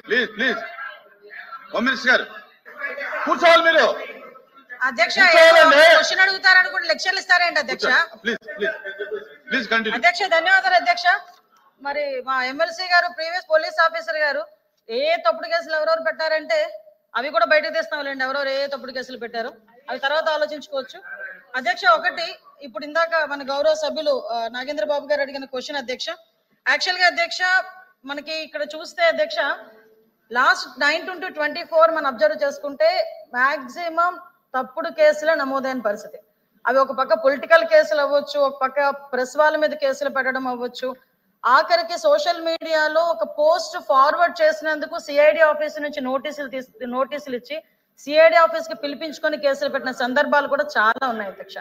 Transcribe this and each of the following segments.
Please please home minister గారు కూర్చోవాలి మీరు. అధ్యక్ష క్వశ్చన్ అడుగుతారనుకుంటే లెక్చర్లు ఇస్తారేంటి అధ్యక్ష? Please please please continue. అధ్యక్ష ధన్యవాదాలు అధ్యక్ష. మరి మా ఎమ్మెల్సీ గారు ప్రీవియస్ పోలీస్ ఆఫీసర్ గారు ఏ తప్పుడు కేసులు ఎవరెవరు పెట్టారంటే అవి కూడా బయటకు తీస్తాంలేండి, ఎవరెవరు ఏ తప్పుడు కేసులు పెట్టారు అవి తర్వాత ఆలోచించుకోవచ్చు. అధ్యక్ష ఒకటి ఇప్పుడు ఇందాక మన గౌరవ సభ్యులు నాగేంద్ర బాబు గారు అడిగిన క్వశ్చన్ అధ్యక్ష, యాక్చువల్ గా అధ్యక్ష మనకి ఇక్కడ చూస్తే అధ్యక్ష లాస్ట్ 9/24 మనం అబ్జర్వ్ చేసుకుంటే మాక్సిమం తప్పుడు కేసులే నమోదైన పరిస్థితి. అవి ఒక పక్క పొలిటికల్ కేసులు అవ్వచ్చు, ఒక పక్క ప్రెస్ వాళ్ళ మీద కేసులు పెట్టడం అవ్వచ్చు, ఆఖరికి సోషల్ మీడియాలో ఒక పోస్ట్ ఫార్వర్డ్ చేసినందుకు సిఐడి ఆఫీస్ నుంచి నోటీసులు ఇచ్చి సిఐడి ఆఫీస్ కి పిలిపించుకొని కేసులు పెట్టిన సందర్భాలు కూడా చాలా ఉన్నాయి అధ్యక్ష.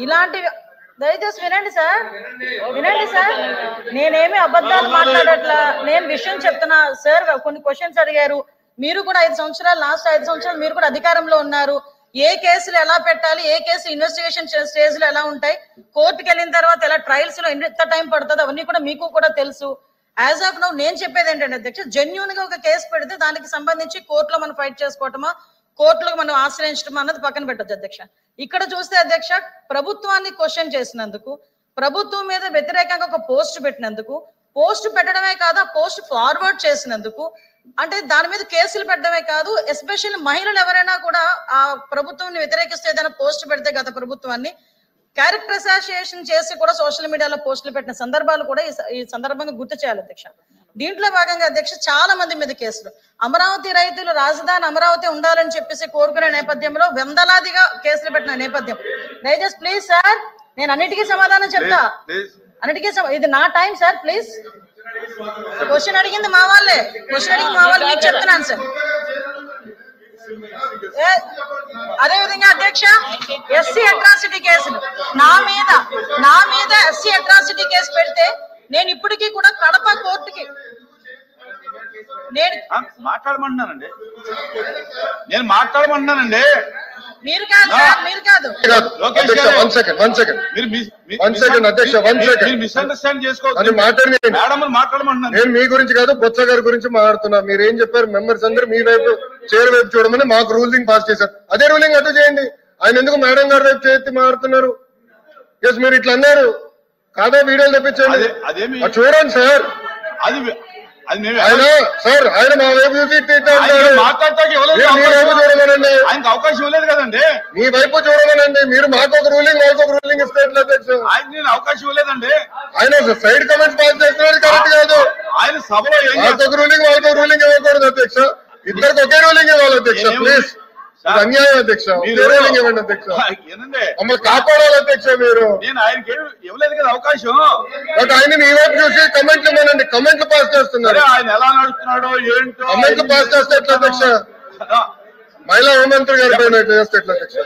ఇలాంటివి దయచేసి వినండి సార్, వినండి సార్, నేనేమి అబద్ధాలు మాట్లాడట్లా, నేను విషయం చెప్తున్నా సార్. కొన్ని క్వశ్చన్స్ అడిగారు, మీరు కూడా 5 సంవత్సరాలు లాస్ట్ 5 సంవత్సరాలు మీరు కూడా అధికారంలో ఉన్నారు. ఏ కేసులు ఎలా పెట్టాలి, ఏ కేసు ఇన్వెస్టిగేషన్ స్టేజ్ లో ఎలా ఉంటాయి, కోర్టుకి వెళ్ళిన తర్వాత ఎలా ట్రయల్స్ లో ఎంత టైం పడుతుంది అవన్నీ కూడా మీకు కూడా తెలుసు. యాజ్ ఆఫ్ నౌ నేను చెప్పేది ఏంటంటే అధ్యక్ష, జెన్యూన్ గా ఒక కేసు పెడితే దానికి సంబంధించి కోర్టులో మనం ఫైట్ చేసుకోవటమా, కోర్టులో మనం ఆశ్రయించడం అన్నది పక్కన పెట్టొచ్చు అధ్యక్ష. ఇక్కడ చూస్తే అధ్యక్ష ప్రభుత్వాన్ని క్వశ్చన్ చేసినందుకు, ప్రభుత్వం మీద వ్యతిరేకంగా ఒక పోస్ట్ పెట్టినందుకు, పోస్ట్ పెట్టడమే కాదు ఆ పోస్ట్ ఫార్వర్డ్ చేసినందుకు, అంటే దాని మీద కేసులు పెట్టడమే కాదు, ఎస్పెషల్లీ మహిళలు ఎవరైనా కూడా ఆ ప్రభుత్వాన్ని వ్యతిరేకిస్తే ఏదైనా పోస్ట్ పెడితే గత ప్రభుత్వాన్ని క్యారెక్టర్ అసోసియేషన్ చేసి కూడా సోషల్ మీడియాలో పోస్టులు పెట్టిన సందర్భాలు కూడా ఈ సందర్భంగా గుర్తు చేయాలి అధ్యక్ష. దీంట్లో భాగంగా అధ్యక్ష చాలా మంది మీద కేసులు, అమరావతి రైతులు రాజధాని అమరావతి ఉండాలని చెప్పేసి కోరుకునే నేపథ్యంలో వందలాదిగా కేసులు పెట్టిన నేపథ్యం. దయచేసి ప్లీజ్ సార్, నేను అన్నిటికీ సమాధానం చెప్తా, అన్నిటికీ ఇది నా టైం సార్. ప్లీజ్ క్వశ్చన్ అడిగింది మా వాళ్ళే, క్వశ్చన్ అడిగింది మా వాళ్ళు, మీకు చెప్తున్నాను సార్. అదే విధంగా అధ్యక్ష ఎస్సీ అట్రాసిటీ కేసులు నా మీద ఎస్సీ అట్రాసిటీ కేసు పెడితే నేను ఇప్పటికీ కూడా కడప కోర్టుకి నేను మాట్లాడమంటున్నానండి, మీరు కాదు సార్, మీరు కాదు. నేను మీ గురించి కాదు బొత్స గారి గురించి మాట్లాడుతున్నా. మీరు ఏం చెప్పారు, మెంబర్స్ అందరూ మీ వైపు చైర్ వైపు చూడమని మాకు రూలింగ్ పాస్ చేశారు. అదే రూలింగ్ అటు చేయండి. ఆయన ఎందుకు మేడం గారి వైపు చేతి మాట్లాడుతున్నారు? ఎస్ మీరు ఇట్లా అన్నారు కాదా, వీడియోలు తెప్పించండి చూడండి సార్. సార్ ఆయన మా వైపు చూసి అవకాశం ఇవ్వలేదు కదండి, మీ వైపు చూడమనండి. మీరు మాకు ఒక రూలింగ్ వాళ్ళకు ఒక రూలింగ్ ఇస్తే నేను అవకాశం ఇవ్వలేదండి. ఆయన సైడ్ కమెంట్స్ పాస్ చేస్తున్నారు, కరెక్ట్ కాదు. ఆయన సభలో వాళ్ళకు ఒక రూలింగ్ వాళ్ళకు ఒక రూలింగ్ ఇవ్వకూడదు అధ్యక్ష, ఇద్దరికి ఒకే రూలింగ్ ఇవ్వాలి అధ్యక్ష. ప్లీజ్ అన్యాయం అధ్యక్ష, రూలింగ్ ఇవ్వండి అధ్యక్ష, మమ్మల్ని కాపాడాలి అధ్యక్ష. మీరు నేను ఆయనకి ఇవ్వలేదు కదా అవకాశం, బట్ ఆయన మీ వైపు చూసి కమెంట్లు ఇవ్వనండి, కమెంట్లు పాస్ చేస్తున్నారు. ఆయన ఎలా నడుస్తున్నాడో ఏంటో కమెంట్లు పాస్ చేస్తే ఎట్లా అధ్యక్ష? మహిళా హోంమంత్రి గారి పైన చేస్తే ఎట్లా అధ్యక్ష?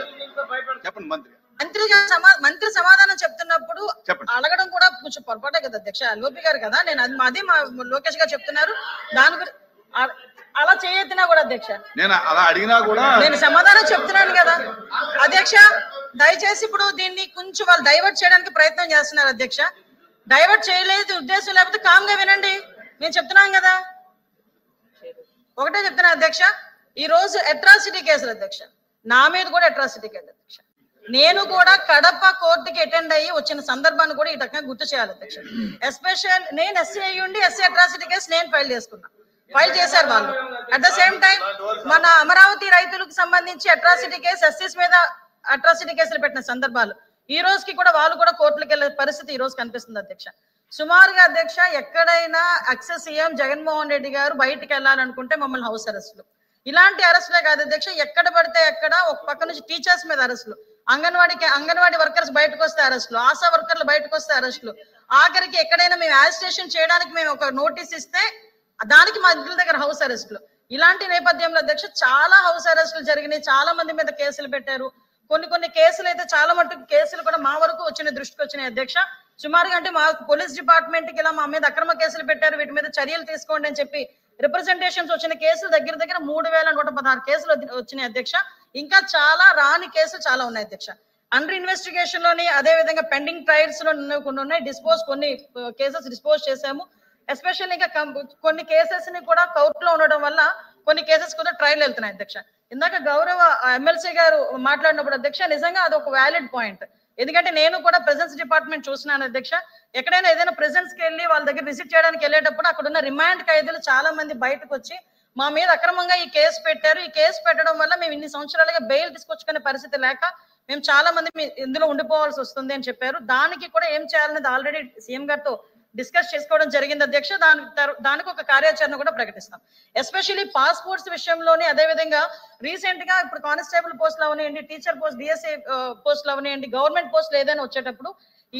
చెప్పండి. మంత్రి సమాధానం చెప్తున్నప్పుడు అడగడం కూడా కొంచెం పొరపాటే కదా అధ్యక్ష. లోపి గారు కదా, నేను అది మా లోకేష్ గారు చెప్తున్నారు, దాని గురించి అలా చేయొద్దునా కూడా అధ్యక్ష, నేను అలా అడిగినా కూడా నేను సమాధానం చెప్తున్నాను కదా అధ్యక్ష. దయచేసి ఇప్పుడు దీన్ని కొంచెం వాళ్ళు డైవర్ట్ చేయడానికి ప్రయత్నం చేస్తున్నారు అధ్యక్ష. డైవర్ట్ చేయలేదు ఉద్దేశం, లేకపోతే కామ్ గా వినండి, నేను చెప్తున్నాను కదా. ఒకటే చెప్తున్నా అధ్యక్ష, ఈ రోజు అట్రాసిటీ కేసులు అధ్యక్ష, నా మీద కూడా అట్రాసిటీ కేసు అధ్యక్ష. నేను కూడా కడప కోర్టుకి అటెండ్ అయ్యి వచ్చిన సందర్భాన్ని కూడా ఈ రకంగా గుర్తు చేయాలి అధ్యక్ష. ఎస్పెషల్ నేను ఎస్సీ అయ్యుండి ఎస్సీ అట్రాసిటీ కేసు నేను ఫైల్ చేశారు వాళ్ళు. అట్ ద సేమ్ టైం మన అమరావతి రైతులకు సంబంధించి అట్రాసిటీ కేసు, ఎస్సీస్ మీద అట్రాసిటీ కేసులు పెట్టిన సందర్భాలు ఈ రోజుకి కూడా వాళ్ళు కూడా కోర్టులకు వెళ్లే పరిస్థితి ఈ రోజు కనిపిస్తుంది అధ్యక్ష. సుమారుగా అధ్యక్ష ఎక్కడైనా ఎక్స్ సీఎం జగన్మోహన్ రెడ్డి గారు బయటకు వెళ్ళాలనుకుంటే మమ్మల్ని హౌస్ అరెస్టులు, ఇలాంటి అరెస్టులే కాదు అధ్యక్ష, ఎక్కడ పడితే ఎక్కడ ఒక పక్క నుంచి టీచర్స్ మీద అరెస్టులు, అంగన్వాడీ వర్కర్స్ బయటకు వస్తే అరెస్టులు, ఆశా వర్కర్లు బయటకు వస్తే అరెస్టులు, ఆఖరికి ఎక్కడైనా మేము అరెస్టేషన్ చేయడానికి మేము ఒక నోటీస్ ఇస్తే దానికి మా ఇంటి దగ్గర హౌస్ అరెస్టులు. ఇలాంటి నేపథ్యంలో అధ్యక్ష చాలా హౌస్ అరెస్టులు జరిగినాయి, చాలా మంది మీద కేసులు పెట్టారు. కొన్ని కేసులు అయితే చాలా మటుకు కేసులు కూడా మా వరకు దృష్టికి వచ్చినాయి అధ్యక్ష. సుమారుగా అంటే మా పోలీస్ డిపార్ట్మెంట్ కి ఇలా మా మీద అక్రమ కేసులు పెట్టారు, వీటి మీద చర్యలు తీసుకోండి అని చెప్పి రిప్రజెంటేషన్స్ వచ్చిన కేసులు దగ్గర 3116 కేసులు వచ్చినాయి అధ్యక్ష. ఇంకా చాలా రాని కేసులు చాలా ఉన్నాయి అధ్యక్ష. అండర్ ఇన్వెస్టిగేషన్ లోని అదే విధంగా పెండింగ్ ట్రయల్స్ లో కొన్ని ఉన్నాయి, కొన్ని కేసెస్ డిస్పోజ్ చేశాము. ఎస్పెషల్లీ ఇంకా కొన్ని కేసెస్ ని కూడా కోర్టులో ఉండడం వల్ల కొన్ని కేసెస్ కూడా ట్రయల్ వెళ్తున్నాయి అధ్యక్ష. ఇందాక గౌరవ ఎమ్మెల్సీ గారు మాట్లాడినప్పుడు అధ్యక్ష నిజంగా అది ఒక వ్యాలిడ్ పాయింట్. ఎందుకంటే నేను కూడా ప్రెజెన్స్ డిపార్ట్మెంట్ చూస్తున్నాను అధ్యక్ష. ఎక్కడైనా ఏదైనా ప్రెజెన్స్ కి వెళ్ళి వాళ్ళ దగ్గర విజిట్ చేయడానికి వెళ్ళేటప్పుడు అక్కడ ఉన్న రిమాండ్ ఖైదీలు చాలా మంది బయటకు వచ్చి మా మీద అక్రమంగా ఈ కేసు పెట్టారు, ఈ కేసు పెట్టడం వల్ల మేము ఇన్ని సంవత్సరాలుగా బెయిల్ తీసుకొచ్చుకునే పరిస్థితి లేక మేము చాలా మంది ఇందులో ఉండిపోవాల్సి వస్తుంది అని చెప్పారు. దానికి కూడా ఏం చేయాలనేది ఆల్రెడీ సీఎం గారితో డిస్కస్ చేసుకోవడం జరిగింది అధ్యక్ష. దానికి ఒక కార్యాచరణ కూడా ప్రకటిస్తాం. ఎస్పెషల్లీ పాస్పోర్ట్స్ విషయంలోనే అదేవిధంగా రీసెంట్ గా ఇప్పుడు కానిస్టేబుల్ పోస్టులు అవనివ్వండి, టీచర్ పోస్ట్, డిఎస్ఏ పోస్టులు అవనివ్వండి, గవర్నమెంట్ పోస్టులు ఏదైనా వచ్చేటప్పుడు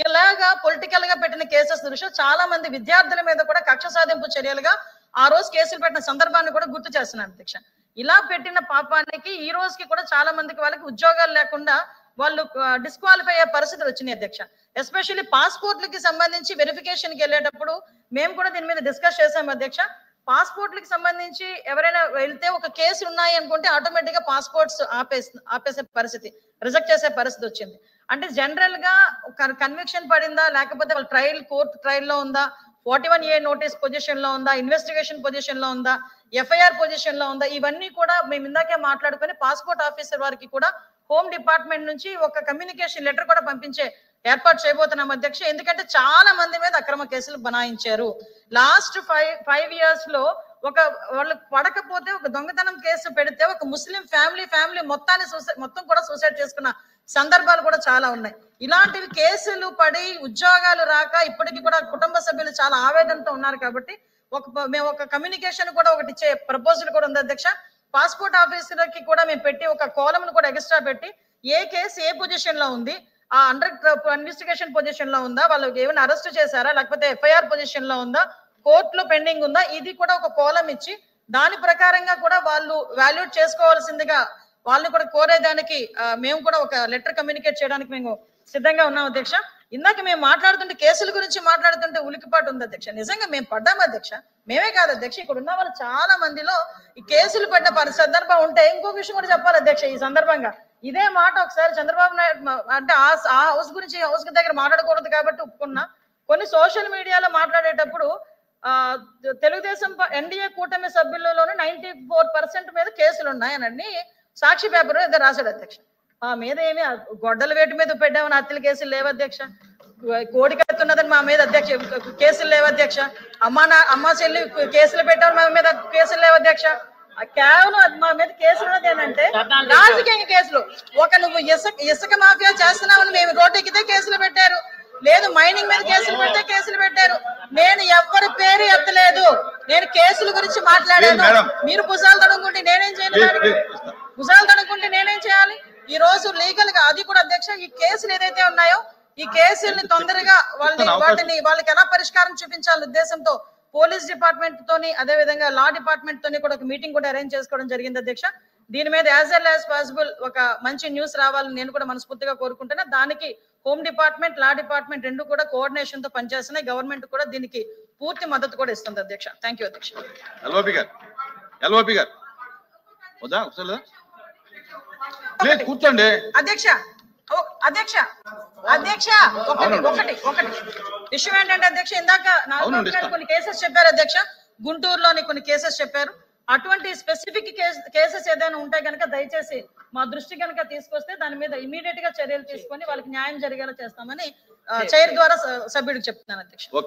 ఇలాగా పొలిటికల్ గా పెట్టిన కేసెస్ దృష్ట్యా చాలా మంది విద్యార్థుల మీద కూడా కక్ష సాధింపు చర్యలుగా ఆ రోజు కేసులు పెట్టిన సందర్భాన్ని కూడా గుర్తు చేస్తున్నాను అధ్యక్ష. ఇలా పెట్టిన పాపానికి ఈ రోజుకి కూడా చాలా మందికి వాళ్ళకి ఉద్యోగాలు లేకుండా వాళ్ళు డిస్క్వాలిఫై అయ్యే పరిస్థితులు వచ్చినాయి అధ్యక్ష. ఎస్పెషల్లీ పాస్పోర్ట్లకి సంబంధించి వెరిఫికేషన్ కి వెళ్ళేటప్పుడు మేము కూడా దీని మీద డిస్కస్ చేసాం అధ్యక్ష. పాస్పోర్ట్లకి సంబంధించి ఎవరైనా వెళ్తే ఒక కేసు ఉన్నాయి అనుకుంటే ఆటోమేటిక్ గా పాస్పోర్ట్స్ ఆపేసే పరిస్థితి, రిజెక్ట్ చేసే పరిస్థితి వచ్చింది. అంటే జనరల్ గా కన్విక్షన్ పడిందా లేకపోతే వాళ్ళ ట్రయల్ కోర్టు ట్రయల్ లో ఉందా, 41A నోటీస్ పొజిషన్ లో ఉందా, ఇన్వెస్టిగేషన్ పొజిషన్ లో ఉందా, ఎఫ్ఐఆర్ పొజిషన్ లో ఉందా, ఇవన్నీ కూడా మేము ఇందాకే మాట్లాడుకొని పాస్పోర్ట్ ఆఫీసర్ వారికి కూడా హోమ్ డిపార్ట్మెంట్ నుంచి ఒక కమ్యూనికేషన్ లెటర్ కూడా పంపించే ఏర్పాటు చేయబోతున్నాం అధ్యక్ష. ఎందుకంటే చాలా మంది మీద అక్రమ కేసులు బనాయించారు. లాస్ట్ 5 years లో వాళ్ళు పడకపోతే ఒక దొంగతనం కేసు పెడితే ఒక ముస్లిం ఫ్యామిలీ మొత్తం కూడా సూసైడ్ చేసుకున్న సందర్భాలు కూడా చాలా ఉన్నాయి. ఇలాంటివి కేసులు పడి ఉద్యోగాలు రాక ఇప్పటికీ కూడా కుటుంబ సభ్యులు చాలా ఆవేదనతో ఉన్నారు. కాబట్టి మేము ఒక కమ్యూనికేషన్ కూడా ఒకటి ఇచ్చే ప్రపోజల్ కూడా ఉంది అధ్యక్ష. పాస్పోర్ట్ ఆఫీసర్ కి కూడా మేము పెట్టి ఒక కాలమ్ ను కూడా ఎక్స్ట్రా పెట్టి ఏ కేసు ఏ పొజిషన్ లో ఉంది, ఆ అండర్ ఇన్వెస్టిగేషన్ పొజిషన్ లో ఉందా, వాళ్ళు ఏమైనా అరెస్ట్ చేశారా, లేకపోతే ఎఫ్ఐఆర్ పొజిషన్ లో ఉందా, కోర్టులో పెండింగ్ ఉందా, ఇది కూడా ఒక కాలమ్ ఇచ్చి దాని ప్రకారంగా కూడా వాళ్ళు వాల్యూట్ చేసుకోవాల్సిందిగా వాళ్ళని కూడా కోరేదానికి మేము కూడా ఒక లెటర్ కమ్యూనికేట్ చేయడానికి మేము సిద్ధంగా ఉన్నాం అధ్యక్ష. ఇందాక మేము మాట్లాడుతుంటే కేసుల గురించి మాట్లాడుతుంటే ఉలికిపాటు ఉంది అధ్యక్ష. నిజంగా మేము పడ్డాము అధ్యక్ష. మేమే కాదు అధ్యక్ష, ఇక్కడ ఉన్న వాళ్ళు చాలా మందిలో ఈ కేసులు పడిన సందర్భం ఉంటే ఇంకొక విషయం కూడా చెప్పాలి అధ్యక్ష. ఈ సందర్భంగా ఇదే మాట ఒకసారి చంద్రబాబు నాయుడు అంటే ఆ హౌస్ గురించి హౌస్ దగ్గర మాట్లాడకూడదు కాబట్టి ఒప్పుకున్నా. కొన్ని సోషల్ మీడియాలో మాట్లాడేటప్పుడు తెలుగుదేశం ఎన్డీఏ కూటమి సభ్యులలోనే 94% మీద కేసులు ఉన్నాయనండి సాక్షి పేపర్ ఏదో రాశాడు అధ్యక్ష. మా మీద ఏమి గొడ్డల వేటు మీద పెట్టామని హత్యల కేసులు లేవు అధ్యక్ష. కోడి కడుతున్నదని మా మీద అధ్యక్ష కేసులు లేవు అధ్యక్ష. అమ్మ చెల్లి కేసులు పెట్టామని మా మీద కేసులు లేవు అధ్యక్ష. కేవలం మా మీద కేసులు ఉన్నది ఏంటంటే రాజకీయ కేసులు. నువ్వు ఇసుక మాఫియా చేస్తున్నావని మేము రోడ్డు ఎక్కితే కేసులు పెట్టారు, లేదు మైనింగ్ మీద కేసులు పెడితే కేసులు పెట్టారు. నేను ఎవరి పేరు ఎత్తలేదు, నేను కేసుల గురించి మాట్లాడాను. మీరు భుజాలు తడుముకుంటే నేనేం చేయాలి? భుజాలు తడుముకుంటే నేనేం చేయాలి? ఈ రోజు లీగల్ గా అది కూడా అధ్యక్ష ఈ కేసులు ఏదైతే ఉన్నాయో ఈ కేసుల్ని తొందరగా వాళ్ళకి ఎలా పరిష్కారం చూపించాలనే ఉద్దేశంతో పోలీస్ డిపార్ట్మెంట్ తోని అదే విధంగా లా డిపార్ట్మెంట్ తోని కూడా ఒక మీటింగ్ కూడా అరేంజ్ చేసుకోవడం జరిగింది అధ్యక్ష. దీని మీద యాజ్ వెల్ యాజ్ పాసిబుల్ ఒక మంచి న్యూస్ రావాలని నేను కూడా మనస్ఫూర్తిగా కోరుకుంటున్నా. దానికి హోమ్ డిపార్ట్మెంట్ లా డిపార్ట్మెంట్ రెండు కూడా కోఆర్డినేషన్ తో పనిచేస్తున్నాయి. గవర్నమెంట్ కూడా దీనికి పూర్తి మద్దతు కూడా ఇస్తుంది అధ్యక్ష. థ్యాంక్ యూ అధ్యక్ష. కూర్చోండి అధ్యక్ష. అధ్యక్ష ఒకటి విషయం ఏంటంటే అధ్యక్ష ఇందాక కొన్ని కేసెస్ చెప్పారు అధ్యక్ష, గుంటూరులోని కొన్ని కేసెస్ చెప్పారు. అటువంటి స్పెసిఫిక్ కేసెస్ ఏదైనా ఉంటే కనుక దయచేసి మా దృష్టి కనుక తీసుకొస్తే దాని మీద ఇమీడియట్ గా చర్యలు తీసుకొని వాళ్ళకి న్యాయం జరిగేలా చేస్తామని చైర్ ద్వారా సభ్యుడికి చెప్తున్నాను అధ్యక్ష.